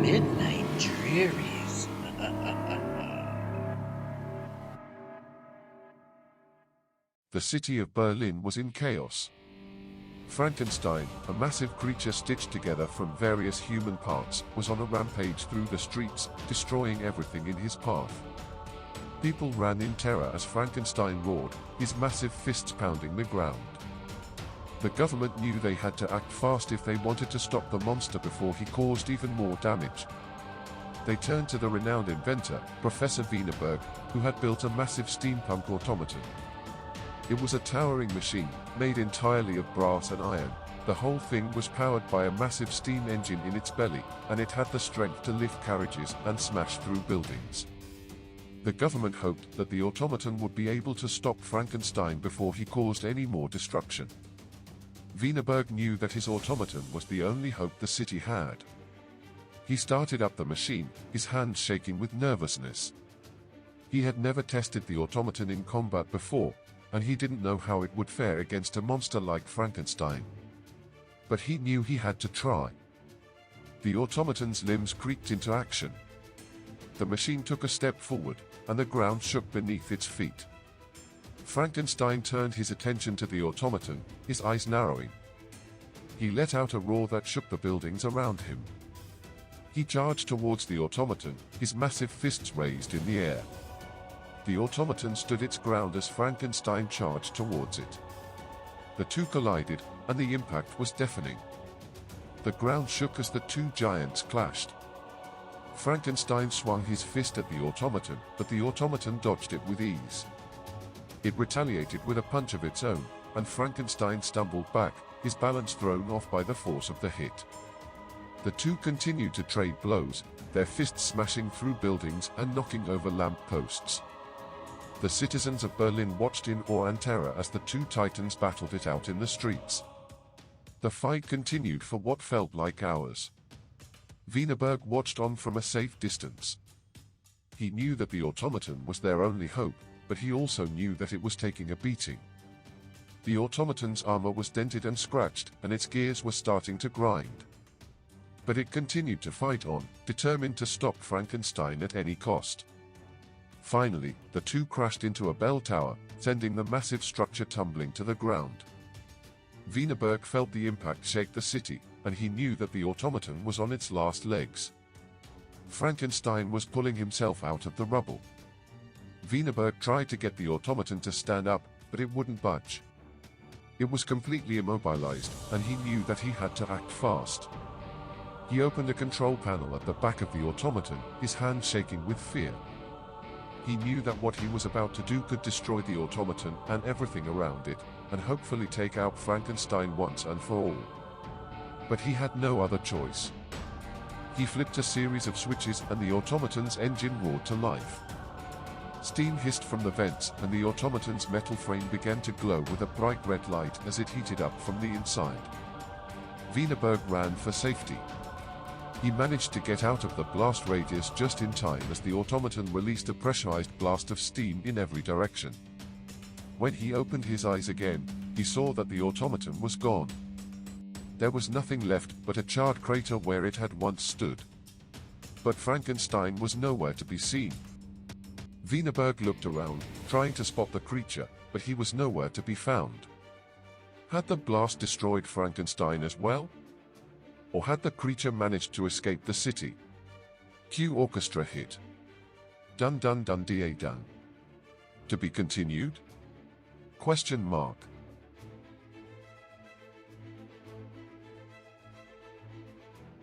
Midnight Drearies. The city of Berlin was in chaos. Frankenstein, a massive creature stitched together from various human parts, was on a rampage through the streets, destroying everything in his path. People ran in terror as Frankenstein roared, his massive fists pounding the ground. The government knew they had to act fast if they wanted to stop the monster before he caused even more damage. They turned to the renowned inventor, Professor Wienerberg, who had built a massive steampunk automaton. It was a towering machine, made entirely of brass and iron. The whole thing was powered by a massive steam engine in its belly, and it had the strength to lift carriages and smash through buildings. The government hoped that the automaton would be able to stop Frankenstein before he caused any more destruction. Wienerberg knew that his automaton was the only hope the city had. He started up the machine, his hands shaking with nervousness. He had never tested the automaton in combat before, and he didn't know how it would fare against a monster like Frankenstein. But he knew he had to try. The automaton's limbs creaked into action. The machine took a step forward, and the ground shook beneath its feet. Frankenstein turned his attention to the automaton, his eyes narrowing. He let out a roar that shook the buildings around him. He charged towards the automaton, his massive fists raised in the air. The automaton stood its ground as Frankenstein charged towards it. The two collided, and the impact was deafening. The ground shook as the two giants clashed. Frankenstein swung his fist at the automaton, but the automaton dodged it with ease. It retaliated with a punch of its own, and Frankenstein stumbled back, his balance thrown off by the force of the hit. The two continued to trade blows, their fists smashing through buildings and knocking over lamp posts. The citizens of Berlin watched in awe and terror as the two titans battled it out in the streets. The fight continued for what felt like hours. Wienerberg watched on from a safe distance. He knew that the automaton was their only hope, but he also knew that it was taking a beating. The automaton's armor was dented and scratched, and its gears were starting to grind. But it continued to fight on, determined to stop Frankenstein at any cost. Finally, the two crashed into a bell tower, sending the massive structure tumbling to the ground. Wienerberg felt the impact shake the city, and he knew that the automaton was on its last legs. Frankenstein was pulling himself out of the rubble. Wienerberg tried to get the automaton to stand up, but it wouldn't budge. It was completely immobilized, and he knew that he had to act fast. He opened a control panel at the back of the automaton, his hands shaking with fear. He knew that what he was about to do could destroy the automaton and everything around it, and hopefully take out Frankenstein once and for all. But he had no other choice. He flipped a series of switches and the automaton's engine roared to life. Steam hissed from the vents and the automaton's metal frame began to glow with a bright red light as it heated up from the inside. Wienerberg ran for safety. He managed to get out of the blast radius just in time as the automaton released a pressurized blast of steam in every direction. When he opened his eyes again, he saw that the automaton was gone. There was nothing left but a charred crater where it had once stood. But Frankenstein was nowhere to be seen. Wienerberg looked around, trying to spot the creature, but he was nowhere to be found. Had the blast destroyed Frankenstein as well? Or had the creature managed to escape the city? Cue orchestra hit. Dun dun dun da dun. To be continued? Question mark.